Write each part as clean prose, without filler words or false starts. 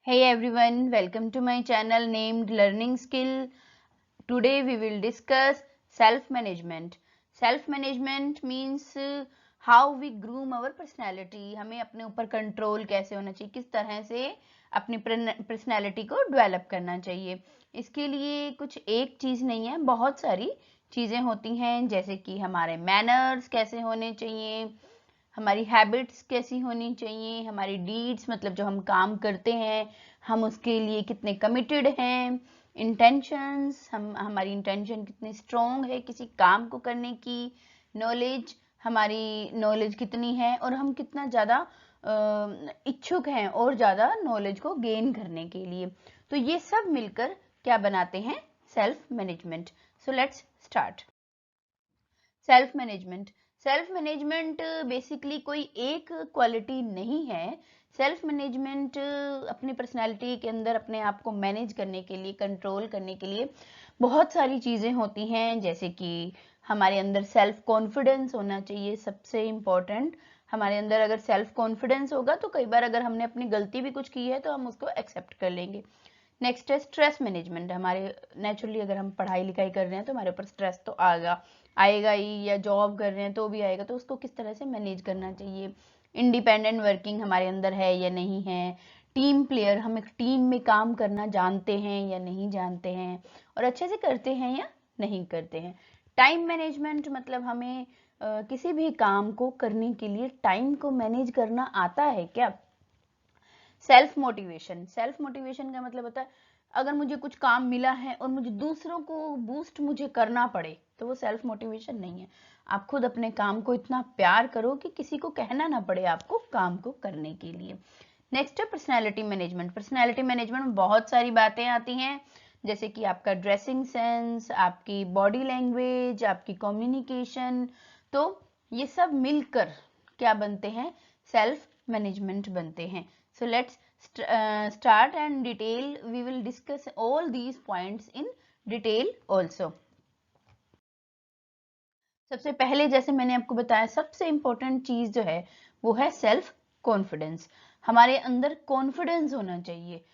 Hey everyone, welcome to my channel named Learning Skill. Today we will discuss self-management. Self-management means how we groom our personality. हमें अपने ऊपर control कैसे होना चाहिए, किस तरह से अपनी पर्सनैलिटी को डेवलप करना चाहिए. इसके लिए कुछ एक चीज़ नहीं है, बहुत सारी चीज़ें होती हैं, जैसे कि हमारे मैनर्स कैसे होने चाहिए, हमारी हैबिट्स कैसी होनी चाहिए, हमारी डीड्स मतलब जो हम काम करते हैं हम उसके लिए कितने कमिटेड हैं, इंटेंशंस हमारी इंटेंशन कितनी स्ट्रॉन्ग है किसी काम को करने की, नॉलेज हमारी नॉलेज कितनी है और हम कितना ज़्यादा इच्छुक हैं और ज़्यादा नॉलेज को गेन करने के लिए. तो ये सब मिलकर क्या बनाते हैं? Self management. So let's start. Self management. Self management basically कोई एक क्वालिटी नहीं है. सेल्फ मैनेजमेंट अपनी पर्सनालिटी के अंदर अपने आप को मैनेज करने के लिए, कंट्रोल करने के लिए बहुत सारी चीज़ें होती हैं, जैसे कि हमारे अंदर सेल्फ कॉन्फिडेंस होना चाहिए. सबसे इम्पोर्टेंट, हमारे अंदर अगर सेल्फ कॉन्फिडेंस होगा तो कई बार अगर हमने अपनी गलती भी कुछ की है तो हम उसको एक्सेप्ट कर लेंगे. नेक्स्ट है स्ट्रेस मैनेजमेंट. हमारे नेचुरली अगर हम पढ़ाई लिखाई कर रहे हैं तो हमारे ऊपर स्ट्रेस तो आएगा ही, या जॉब कर रहे हैं तो भी आएगा, तो उसको किस तरह से मैनेज करना चाहिए. इंडिपेंडेंट वर्किंग हमारे अंदर है या नहीं है. टीम प्लेयर, हम एक टीम में काम करना जानते हैं या नहीं जानते हैं, और अच्छे से करते हैं या नहीं करते हैं. टाइम मैनेजमेंट मतलब हमें किसी भी काम को करने के लिए टाइम को मैनेज करना आता है क्या. Self motivation. सेल्फ मोटिवेशन का मतलब होता है अगर मुझे कुछ काम मिला है और मुझे दूसरों को बूस्ट मुझे करना पड़े तो वो सेल्फ मोटिवेशन नहीं है. आप खुद अपने काम को इतना प्यार करो कि किसी को कहना ना पड़े आपको काम को करने के लिए. नेक्स्ट है पर्सनैलिटी मैनेजमेंट. पर्सनैलिटी मैनेजमेंट में बहुत सारी बातें आती हैं, जैसे कि आपका ड्रेसिंग सेंस, आपकी बॉडी लैंग्वेज, आपकी कम्युनिकेशन. तो ये सब मिलकर क्या बनते हैं? सेल्फ मैनेजमेंट बनते हैं. So let's start and detail. We will discuss all these points in detail also. सबसे पहले जैसे मैंने आपको बताया सबसे इम्पोर्टेंट चीज जो है वो है सेल्फ कॉन्फिडेंस. हमारे अंदर कॉन्फिडेंस होना चाहिए.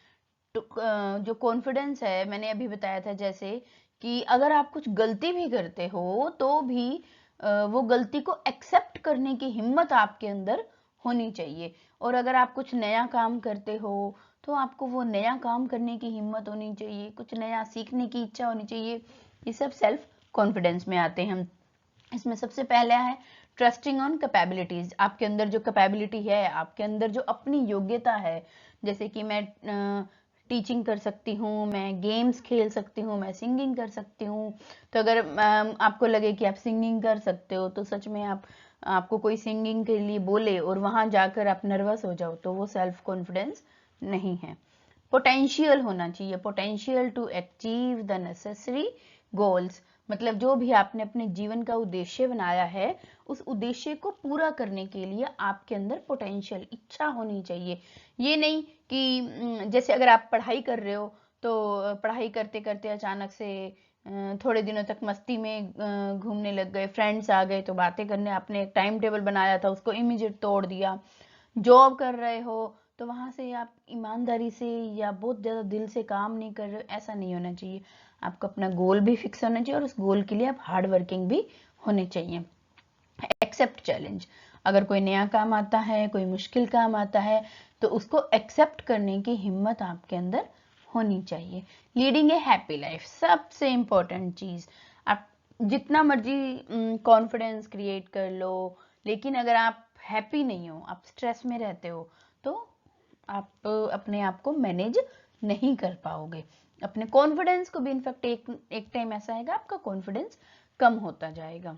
जो कॉन्फिडेंस है मैंने अभी बताया था, जैसे कि अगर आप कुछ गलती भी करते हो तो भी वो गलती को एक्सेप्ट करने की हिम्मत आपके अंदर होनी चाहिए. और अगर आप कुछ नया काम करते हो तो आपको वो नया काम करने की हिम्मत होनी चाहिए, कुछ नया सीखने की इच्छा होनी चाहिए. ये सब सेल्फ कॉन्फिडेंस में आते हैं. इसमें सबसे पहला है ट्रस्टिंग ऑन कैपेबिलिटीज. आपके अंदर जो कैपेबिलिटी है, आपके अंदर जो अपनी योग्यता है, जैसे कि मैं टीचिंग कर सकती हूँ, मैं गेम्स खेल सकती हूँ, मैं सिंगिंग कर सकती हूँ. तो अगर आपको लगे कि आप सिंगिंग कर सकते हो तो सच में आपको कोई सिंगिंग के लिए बोले और वहां जाकर आप नर्वस हो जाओ तो वो सेल्फ कॉन्फिडेंस नहीं है. पोटेंशियल होना चाहिए. Potential to achieve the necessary goals. मतलब जो भी आपने अपने जीवन का उद्देश्य बनाया है उस उद्देश्य को पूरा करने के लिए आपके अंदर पोटेंशियल, इच्छा होनी चाहिए. ये नहीं कि जैसे अगर आप पढ़ाई कर रहे हो तो पढ़ाई करते करते अचानक से थोड़े दिनों तक मस्ती में घूमने लग गए, फ्रेंड्स आ गए तो बातें करने, आपने एक टाइम टेबल बनाया था उसको इमीडिएट तोड़ दिया. जॉब कर रहे हो तो वहां से आप ईमानदारी से या बहुत ज़्यादा दिल से काम नहीं कर रहे हो, ऐसा नहीं होना चाहिए. आपको अपना गोल भी फिक्स होना चाहिए और उस गोल के लिए आप हार्ड वर्किंग भी होने चाहिए. Accept challenge. अगर कोई नया काम आता है, कोई मुश्किल काम आता है तो उसको एक्सेप्ट करने की हिम्मत आपके अंदर होनी चाहिए. Leading a happy life. सबसे इंपॉर्टेंट चीज. आप जितना मर्जी कॉन्फिडेंस क्रिएट कर लो, लेकिन अगर आप हैप्पी नहीं हो, आप स्ट्रेस में रहते हो, तो आप अपने आप को मैनेज नहीं कर पाओगे. अपने कॉन्फिडेंस को भी इनफैक्ट एक टाइम ऐसा आएगा आपका कॉन्फिडेंस कम होता जाएगा.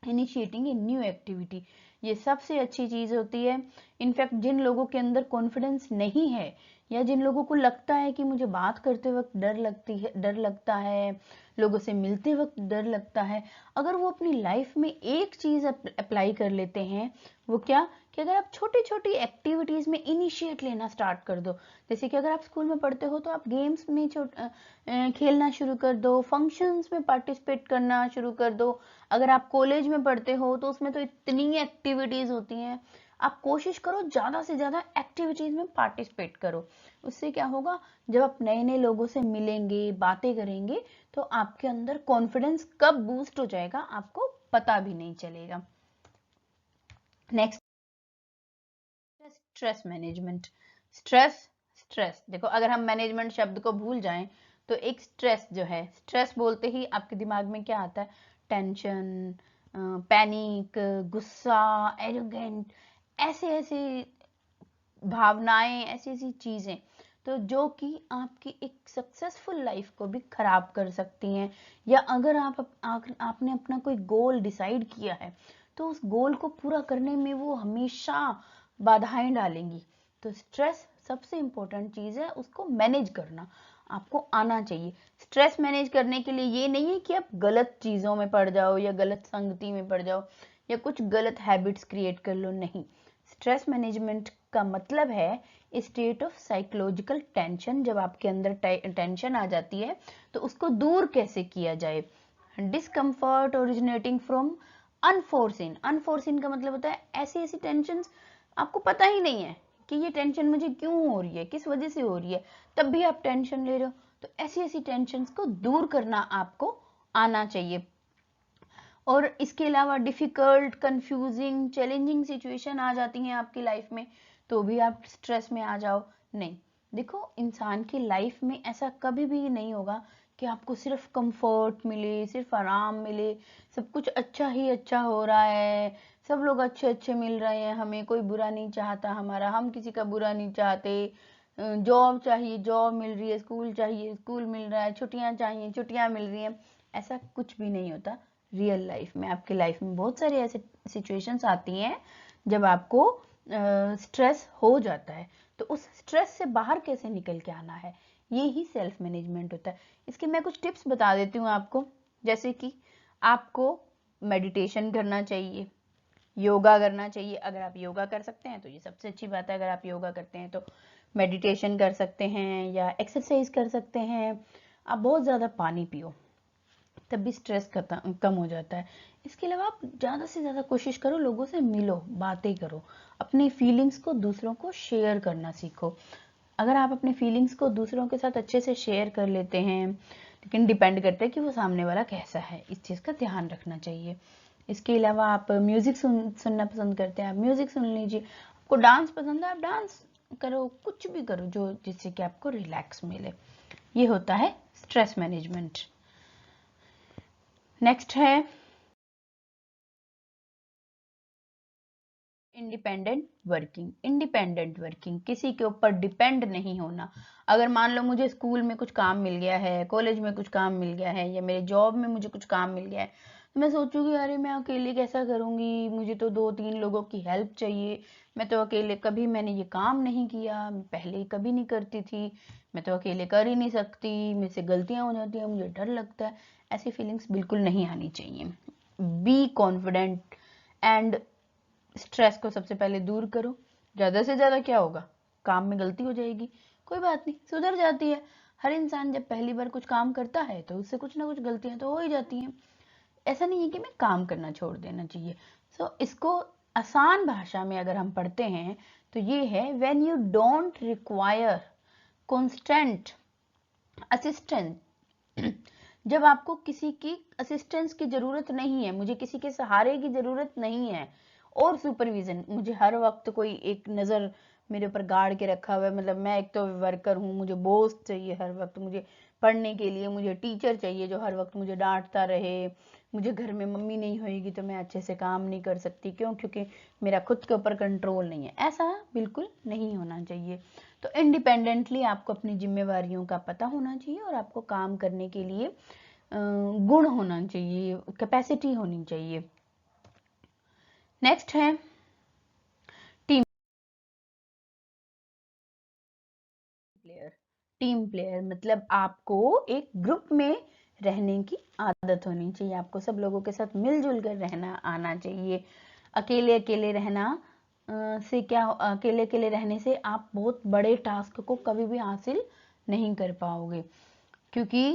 Initiating a new activity. ये सबसे अच्छी चीज होती है. इनफैक्ट जिन लोगों के अंदर कॉन्फिडेंस नहीं है या जिन लोगों को लगता है कि मुझे बात करते वक्त डर लगता है, लोगों से मिलते वक्त डर लगता है, अगर वो अपनी लाइफ में एक चीज अप्लाई कर लेते हैं, वो क्या कि अगर आप छोटी छोटी एक्टिविटीज में इनिशिएट लेना स्टार्ट कर दो. जैसे कि अगर आप स्कूल में पढ़ते हो तो आप गेम्स में खेलना शुरू कर दो, फंक्शंस में पार्टिसिपेट करना शुरू कर दो. अगर आप कॉलेज में पढ़ते हो तो उसमें तो इतनी एक्टिविटीज होती हैं, आप कोशिश करो ज्यादा से ज्यादा एक्टिविटीज में पार्टिसिपेट करो। उससे क्या होगा, जब आप नए नए लोगों से मिलेंगे, बातें करेंगे, तो आपके अंदर कॉन्फिडेंस कब बूस्ट हो जाएगा आपको पता भी नहीं चलेगा। Next, stress management. Stress, stress देखो, अगर हम मैनेजमेंट शब्द को भूल जाएं तो एक स्ट्रेस जो है, स्ट्रेस बोलते ही आपके दिमाग में क्या आता है, टेंशन, पैनिक, गुस्सा, एरोगेंट, ऐसे ऐसे भावनाएं, ऐसी ऐसी चीजें, तो जो कि आपकी एक सक्सेसफुल लाइफ को भी खराब कर सकती हैं। या अगर आपने अपना कोई गोल डिसाइड किया है तो उस गोल को पूरा करने में वो हमेशा बाधाएं डालेंगी। तो स्ट्रेस सबसे इंपॉर्टेंट चीज है, उसको मैनेज करना आपको आना चाहिए। स्ट्रेस मैनेज करने के लिए ये नहीं है कि आप गलत चीजों में पड़ जाओ या गलत संगति में पड़ जाओ या कुछ गलत हैबिट्स क्रिएट कर लो, नहीं। स्ट्रेस मैनेजमेंट का मतलब है स्टेट ऑफ साइकोलॉजिकल टेंशन। जब आपके अंदर टेंशन आ जाती है तो उसको दूर कैसे किया जाए। Discomfort originating from unforeseen. Unforeseen का मतलब होता है ऐसी ऐसी टेंशन आपको पता ही नहीं है कि ये टेंशन मुझे क्यों हो रही है, किस वजह से हो रही है, तब भी आप टेंशन ले रहे हो। तो ऐसी ऐसी टेंशन को दूर करना आपको आना चाहिए। और इसके अलावा डिफिकल्ट, कंफ्यूजिंग, चैलेंजिंग सिचुएशन आ जाती हैं आपकी लाइफ में, तो भी आप स्ट्रेस में आ जाओ, नहीं। देखो, इंसान की लाइफ में ऐसा कभी भी नहीं होगा कि आपको सिर्फ कंफर्ट मिले, सिर्फ आराम मिले, सब कुछ अच्छा ही अच्छा हो रहा है, सब लोग अच्छे अच्छे मिल रहे हैं, हमें कोई बुरा नहीं चाहता हमारा, हम किसी का बुरा नहीं चाहते, जॉब चाहिए जॉब मिल रही है, स्कूल चाहिए स्कूल मिल रहा है, छुट्टियां चाहिए छुट्टियां मिल रही हैं। ऐसा कुछ भी नहीं होता रियल लाइफ में। आपकी लाइफ में बहुत सारी ऐसे सिचुएशंस आती हैं जब आपको स्ट्रेस हो जाता है, तो उस स्ट्रेस से बाहर कैसे निकल के आना है, ये ही सेल्फ मैनेजमेंट होता है। इसके मैं कुछ टिप्स बता देती हूँ आपको, जैसे कि आपको मेडिटेशन करना चाहिए, योगा करना चाहिए। अगर आप योगा कर सकते हैं तो ये सबसे अच्छी बात है, अगर आप योगा करते हैं तो मेडिटेशन कर सकते हैं या एक्सरसाइज कर सकते हैं। आप बहुत ज़्यादा पानी पियो, तब भी स्ट्रेस कम हो जाता है। इसके अलावा आप ज़्यादा से ज़्यादा कोशिश करो, लोगों से मिलो, बातें करो, अपनी फीलिंग्स को दूसरों को शेयर करना सीखो। अगर आप अपनी फीलिंग्स को दूसरों के साथ अच्छे से शेयर कर लेते हैं, लेकिन डिपेंड करता है कि वो सामने वाला कैसा है, इस चीज़ का ध्यान रखना चाहिए। इसके अलावा आप म्यूजिक सुनना पसंद करते हैं, आप म्यूजिक सुन लीजिए। आपको डांस पसंद है, आप डांस करो, कुछ भी करो जो जिससे कि आपको रिलैक्स मिले। ये होता है स्ट्रेस मैनेजमेंट। नेक्स्ट है इंडिपेंडेंट वर्किंग। इंडिपेंडेंट वर्किंग, किसी के ऊपर डिपेंड नहीं होना। अगर मान लो मुझे स्कूल में कुछ काम मिल गया है, कॉलेज में कुछ काम मिल गया है, या मेरे जॉब में मुझे कुछ काम मिल गया है, तो मैं सोचूंगी अरे मैं अकेले कैसा करूंगी, मुझे तो 2-3 लोगों की हेल्प चाहिए, मैं तो अकेले, कभी मैंने ये काम नहीं किया, पहले कभी नहीं करती थी, मैं तो अकेले कर ही नहीं सकती, मेरे से गलतियां हो जाती हैं, मुझे डर लगता है। ऐसी फीलिंग्स बिल्कुल नहीं आनी चाहिए। बी कॉन्फिडेंट एंड स्ट्रेस को सबसे पहले दूर करो। ज्यादा से ज्यादा क्या होगा, काम में गलती हो जाएगी, कोई बात नहीं, सुधर जाती है। हर इंसान जब पहली बार कुछ काम करता है तो उससे कुछ ना कुछ गलतियां तो हो ही जाती हैं। ऐसा नहीं है कि मैं काम करना छोड़ देना चाहिए। इसको आसान भाषा में अगर हम पढ़ते हैं तो ये है, when you don't require constant assistant. जब आपको किसी की असिस्टेंस की जरूरत नहीं है, मुझे किसी के सहारे की जरूरत नहीं है, और सुपरविजन, मुझे हर वक्त कोई एक नजर मेरे ऊपर गाड़ के रखा हुआ है, मतलब मैं एक तो वर्कर हूँ, मुझे बॉस चाहिए हर वक्त, मुझे पढ़ने के लिए मुझे टीचर चाहिए जो हर वक्त मुझे डांटता रहे, मुझे घर में मम्मी नहीं होएगी तो मैं अच्छे से काम नहीं कर सकती, क्यों, क्योंकि मेरा खुद के ऊपर कंट्रोल नहीं है। ऐसा बिल्कुल नहीं होना चाहिए। तो इंडिपेंडेंटली आपको अपनी जिम्मेवारियों का पता होना चाहिए और आपको काम करने के लिए गुण होना चाहिए, कैपेसिटी होनी चाहिए। नेक्स्ट है टीम प्लेयर। टीम प्लेयर मतलब आपको एक ग्रुप में रहने की आदत होनी चाहिए, आपको सब लोगों के साथ मिलजुल कर रहना आना चाहिए। अकेले अकेले रहना से क्या, अकेले अकेले रहने से आप बहुत बड़े टास्क को कभी भी हासिल नहीं कर पाओगे, क्योंकि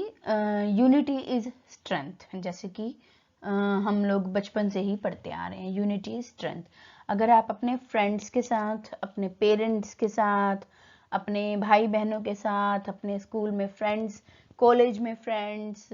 यूनिटी इज स्ट्रेंथ, जैसे कि हम लोग बचपन से ही पढ़ते आ रहे हैं, यूनिटी इज स्ट्रेंथ। अगर आप अपने फ्रेंड्स के साथ, अपने पेरेंट्स के साथ, अपने भाई बहनों के साथ, अपने स्कूल में फ्रेंड्स, कॉलेज में फ्रेंड्स,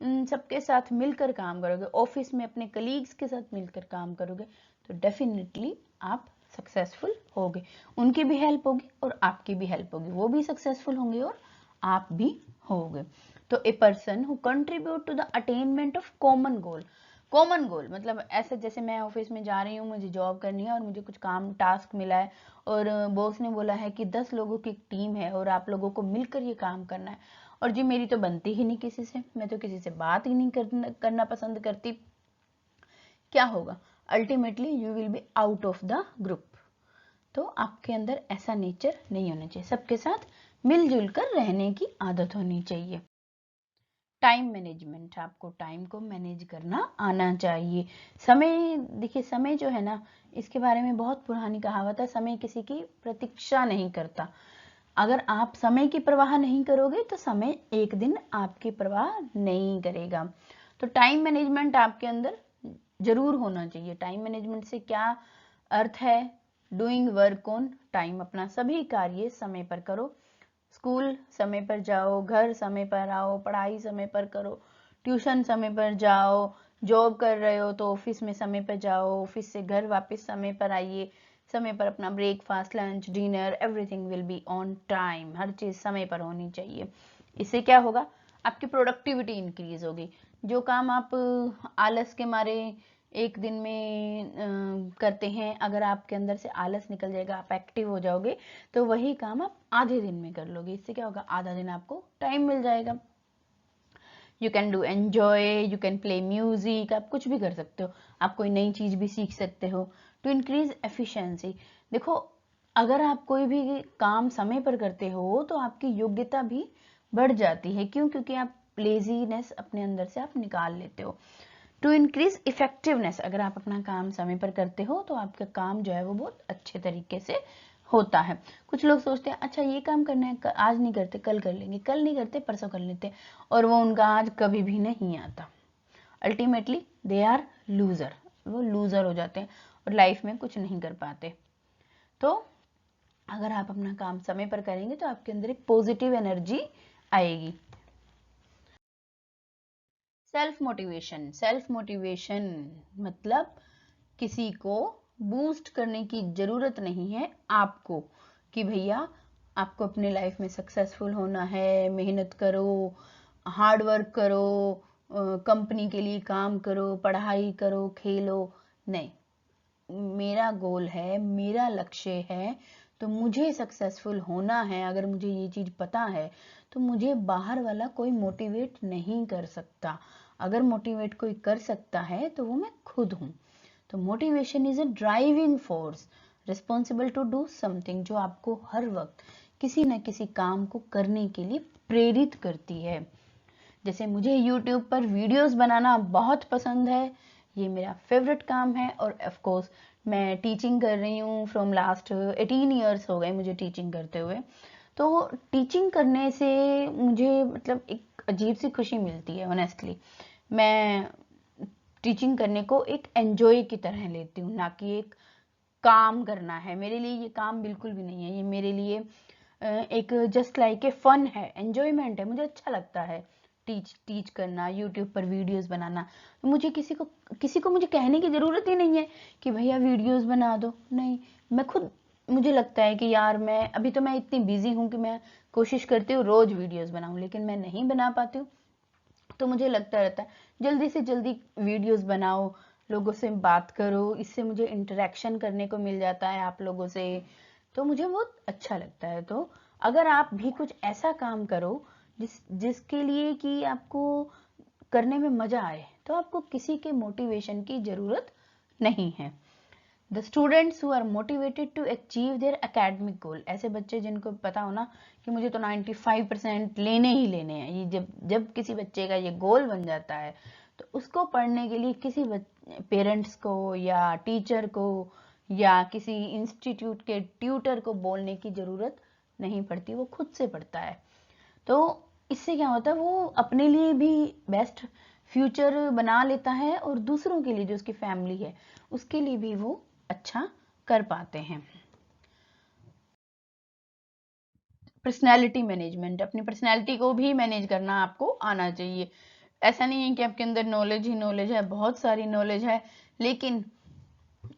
उन सबके साथ मिलकर काम करोगे, ऑफिस में अपने कलीग्स के साथ मिलकर काम करोगे, तो डेफिनेटली आप सक्सेसफुल होगे। उनकी भी हेल्प होगी और आपकी भी हेल्प होगी, वो भी सक्सेसफुल होंगे और आप भी होगे। तो a person who contribute to the attainment of common goal, common goal मतलब ऐसे जैसे मैं ऑफिस में जा रही हूँ, मुझे जॉब करनी है और मुझे कुछ काम टास्क मिला है और बॉस ने बोला है कि 10 लोगों की एक टीम है और आप लोगों को मिलकर ये काम करना है, और जी मेरी तो बनती ही नहीं किसी से, मैं तो किसी से बात ही नहीं करना पसंद करती, क्या होगा? Ultimately you will be out of the group. तो आपके अंदर ऐसा नेचर नहीं होना चाहिए, सबके साथ मिलजुल कर रहने की आदत होनी चाहिए। टाइम मैनेजमेंट, आपको टाइम को मैनेज करना आना चाहिए। समय, देखिए समय जो है ना, इसके बारे में बहुत पुरानी कहावत है, समय किसी की प्रतीक्षा नहीं करता। अगर आप समय की परवाह नहीं करोगे तो समय एक दिन आपकी परवाह नहीं करेगा। तो टाइम मैनेजमेंट आपके अंदर जरूर होना चाहिए। टाइम मैनेजमेंट से क्या अर्थ है? डूइंग वर्क ऑन टाइम, अपना सभी कार्य समय पर करो, स्कूल समय पर जाओ, घर समय पर आओ, पढ़ाई समय पर करो, ट्यूशन समय पर जाओ, जॉब कर रहे हो तो ऑफिस में समय पर जाओ, ऑफिस से घर वापस समय पर आइए, समय पर अपना breakfast, lunch, dinner, everything will be on time, हर चीज समय पर होनी चाहिए। इससे क्या होगा? आपकी प्रोडक्टिविटी इंक्रीज होगी। जो काम आप आलस के मारे एक दिन में करते हैं, अगर आपके अंदर से आलस निकल जाएगा, आप एक्टिव हो जाओगे, तो वही काम आप आधे दिन में कर लोगे। इससे क्या होगा? आधा दिन आपको टाइम मिल जाएगा। You can do enjoy, you can play music, आप कुछ भी कर सकते हो, आप कोई नई चीज भी सीख सकते हो। टू इंक्रीज एफिशिएंसी, देखो अगर आप कोई भी काम समय पर करते हो तो आपकी योग्यता भी बढ़ जाती है। क्यों? क्योंकि आप लेजीनेस अपने अंदर से आप निकाल लेते हो। टू इंक्रीज इफेक्टिवनेस, अगर आप अपना काम समय पर करते हो तो आपका काम जो है वो बहुत अच्छे तरीके से होता है। कुछ लोग सोचते हैं अच्छा ये काम करना है, आज नहीं करते कल कर लेंगे, कल नहीं करते परसों कर लेते, और वो उनका आज कभी भी नहीं आता। अल्टीमेटली दे आर लूजर, वो लूजर हो जाते हैं और लाइफ में कुछ नहीं कर पाते। तो अगर आप अपना काम समय पर करेंगे तो आपके अंदर एक पॉजिटिव एनर्जी आएगी। सेल्फ मोटिवेशन, सेल्फ मोटिवेशन मतलब किसी को बूस्ट करने की जरूरत नहीं है आपको, कि भैया आपको अपने लाइफ में सक्सेसफुल होना है, मेहनत करो, हार्ड वर्क करो, कंपनी के लिए काम करो, पढ़ाई करो, खेलो। नहीं, मेरा गोल है, मेरा लक्ष्य है, तो मुझे सक्सेसफुल होना है। अगर मुझे ये चीज पता है तो मुझे बाहर वाला कोई मोटिवेट नहीं कर सकता। अगर मोटिवेट कोई कर सकता है तो वो मैं खुद हूँ। तो motivation is a driving force responsible to do something, जो आपको हर वक्त किसी न किसी काम को करने के लिए प्रेरित करती है। जैसे मुझे YouTube पर वीडियोस बनाना बहुत पसंद है, ये मेरा फेवरेट काम है, और ऑफ कोर्स मैं टीचिंग कर रही हूँ फ्रॉम लास्ट 18 ईयर्स हो गए मुझे टीचिंग करते हुए। तो टीचिंग करने से मुझे मतलब एक अजीब सी खुशी मिलती है ऑनेस्टली। मैं टीचिंग करने को एक एंजॉय की तरह लेती हूँ, ना कि एक काम करना है। मेरे लिए ये काम बिल्कुल भी नहीं है, ये मेरे लिए एक जस्ट लाइक ए फन है, एंजॉयमेंट है, मुझे अच्छा लगता है टीच करना, यूट्यूब पर वीडियोस बनाना। तो मुझे किसी को मुझे कहने की जरूरत ही नहीं है कि भैया वीडियोस बना दो, नहीं, मैं खुद, मुझे लगता है कि यार मैं अभी तो मैं इतनी बिजी हूँ कि मैं कोशिश करती हूँ रोज वीडियोस बनाऊं, लेकिन मैं नहीं बना पाती हूँ। तो मुझे लगता रहता है जल्दी से जल्दी वीडियोस बनाओ, लोगों से बात करो, इससे मुझे इंटरेक्शन करने को मिल जाता है आप लोगों से, तो मुझे बहुत अच्छा लगता है। तो अगर आप भी कुछ ऐसा काम करो जिसके लिए कि आपको करने में मजा आए, तो आपको किसी के मोटिवेशन की जरूरत नहीं है। The students who are motivated to achieve their academic goal, ऐसे बच्चे जिनको पता हो ना कि मुझे तो 95% लेने ही लेने हैं, ये जब किसी बच्चे का ये गोल बन जाता है तो उसको पढ़ने के लिए किसी पेरेंट्स को या टीचर को या किसी इंस्टीट्यूट के ट्यूटर को बोलने की जरूरत नहीं पड़ती, वो खुद से पढ़ता है। तो इससे क्या होता है, वो अपने लिए भी बेस्ट फ्यूचर बना लेता है और दूसरों के लिए, जो उसकी फैमिली है उसके लिए भी वो अच्छा कर पाते हैं। पर्सनैलिटी मैनेजमेंट, अपनी पर्सनैलिटी को भी मैनेज करना आपको आना चाहिए। ऐसा नहीं है कि आपके अंदर नॉलेज ही नॉलेज है, बहुत सारी नॉलेज है, लेकिन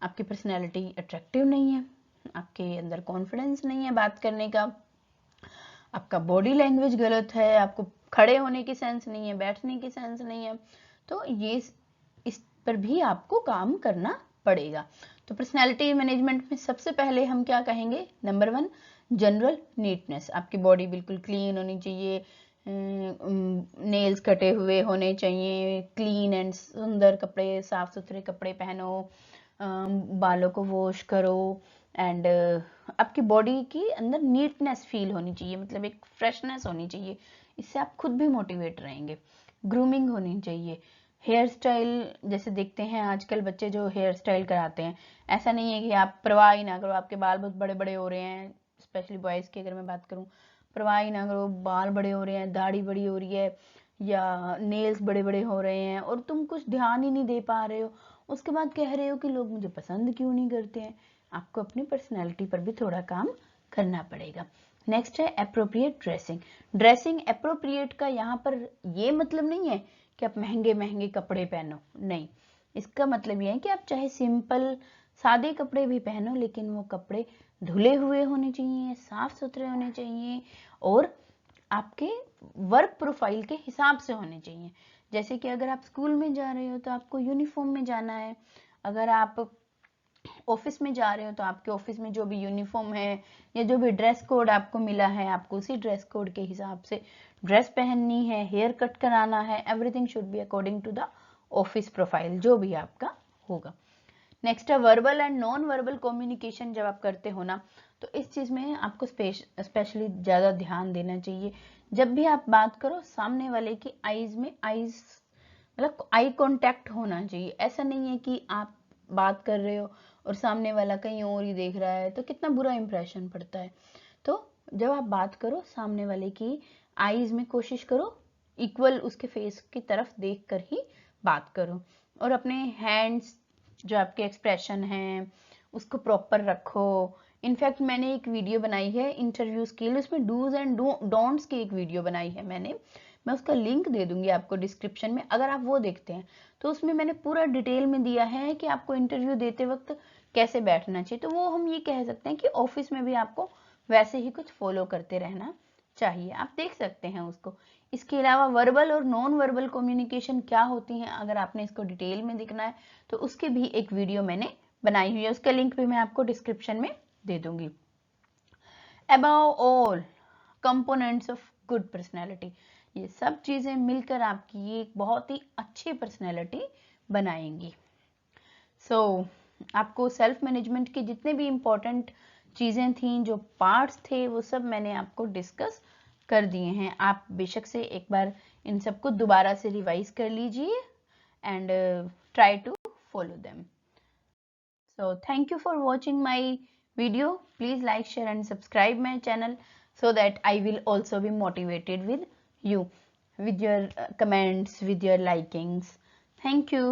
आपकी पर्सनैलिटी अट्रैक्टिव नहीं है, आपके अंदर कॉन्फिडेंस नहीं है बात करने का, आपका बॉडी लैंग्वेज गलत है, आपको खड़े होने की सेंस नहीं है, बैठने की सेंस नहीं है, तो ये इस पर भी आपको काम करना पड़ेगा। तो पर्सनैलिटी मैनेजमेंट में सबसे पहले हम क्या कहेंगे, नंबर 1 जनरल नीटनेस, आपकी बॉडी बिल्कुल क्लीन होनी चाहिए, नेल्स कटे हुए होने चाहिए, क्लीन एंड सुंदर कपड़े, साफ सुथरे कपड़े पहनो, बालों को वॉश करो, एंड आपकी बॉडी की अंदर नीटनेस फील होनी चाहिए, मतलब एक फ्रेशनेस होनी चाहिए, इससे आप खुद भी मोटिवेट रहेंगे। ग्रूमिंग होनी चाहिए, हेयर स्टाइल, जैसे देखते हैं आजकल बच्चे जो हेयर स्टाइल कराते हैं, ऐसा नहीं है कि आप परवाह ही ना करो, आपके बाल बहुत बड़े बड़े हो रहे हैं, स्पेशली बॉयज़ की अगर मैं बात करूं, परवाह ही ना करो, बाल बड़े हो रहे हैं, दाढ़ी बड़ी हो रही है, या नेल्स बड़े बड़े हो रहे हैं और तुम कुछ ध्यान ही नहीं दे पा रहे हो, उसके बाद कह रहे हो कि लोग मुझे पसंद क्यों नहीं करते हैं। आपको अपनी पर्सनैलिटी पर भी थोड़ा काम करना पड़ेगा। नेक्स्ट है अप्रोप्रिएट ड्रेसिंग। ड्रेसिंग अप्रोप्रिएट का यहाँ पर ये मतलब नहीं है कि आप महंगे महंगे कपड़े पहनो, नहीं, इसका मतलब ये है कि आप चाहे सिंपल सादे कपड़े भी पहनो, लेकिन वो कपड़े धुले हुए होने चाहिए, साफ सुथरे होने चाहिए और आपके वर्क प्रोफाइल के हिसाब से होने चाहिए। जैसे कि अगर आप स्कूल में जा रहे हो तो आपको यूनिफॉर्म में जाना है, अगर आप ऑफिस में जा रहे हो तो आपके ऑफिस में जो भी यूनिफॉर्म है या जो भी ड्रेस कोड आपको मिला है, आपको उसी ड्रेस कोड के हिसाब से ड्रेस पहननी है, हेयर कट कराना है, everything should be according to the office profile जो भी आपका होगा। नेक्स्ट है verbal and non verbal communication, जब आप करते हो ना तो इस चीज में आपको स्पेशली ज्यादा ध्यान देना चाहिए। जब भी आप बात करो सामने वाले की आईज में आईज मतलब आई कांटेक्ट होना चाहिए, ऐसा नहीं है कि आप बात कर रहे हो और सामने वाला कहीं और ही देख रहा है, तो कितना बुरा इंप्रेशन पड़ता है। तो जब आप बात करो सामने वाले की आईज में कोशिश करो इक्वल उसके फेस की तरफ देख कर ही बात करो, और अपने हैंड्स जो आपके एक्सप्रेशन हैं उसको प्रॉपर रखो। इनफैक्ट मैंने एक वीडियो बनाई है इंटरव्यूज के लिए, उसमें डूज एंड डोंट्स की एक वीडियो बनाई है मैंने, मैं उसका लिंक दे दूंगी आपको डिस्क्रिप्शन में, अगर आप वो देखते हैं तो उसमें मैंने पूरा डिटेल में दिया है कि आपको इंटरव्यू देते वक्त कैसे बैठना चाहिए। तो वो हम ये कह सकते हैं कि ऑफिस में भी आपको वैसे ही कुछ फॉलो करते रहना चाहिए, आप देख सकते हैं उसको। इसके अलावा वर्बल और नॉन वर्बल कम्युनिकेशन क्या होती हैं, अगर आपने इसको डिटेल में देखना है तो उसके भी एक वीडियो मैंने बनाई हुई है, उसका लिंक भी मैं आपको डिस्क्रिप्शन में दे दूंगी। Above all components of good personality, ये सब चीजें मिलकर आपकी एक बहुत ही अच्छी पर्सनैलिटी बनाएंगी। सो आपको सेल्फ मैनेजमेंट की जितने भी इम्पोर्टेंट चीजें थी, जो पार्ट्स थे, वो सब मैंने आपको डिस्कस कर दिए हैं। आप बेशक से एक बार इन सबको दोबारा से रिवाइज कर लीजिए and try to follow them. So thank you for watching my video. Please like, share and subscribe my channel so that I will also be motivated with you, with your comments, with your likings. Thank you.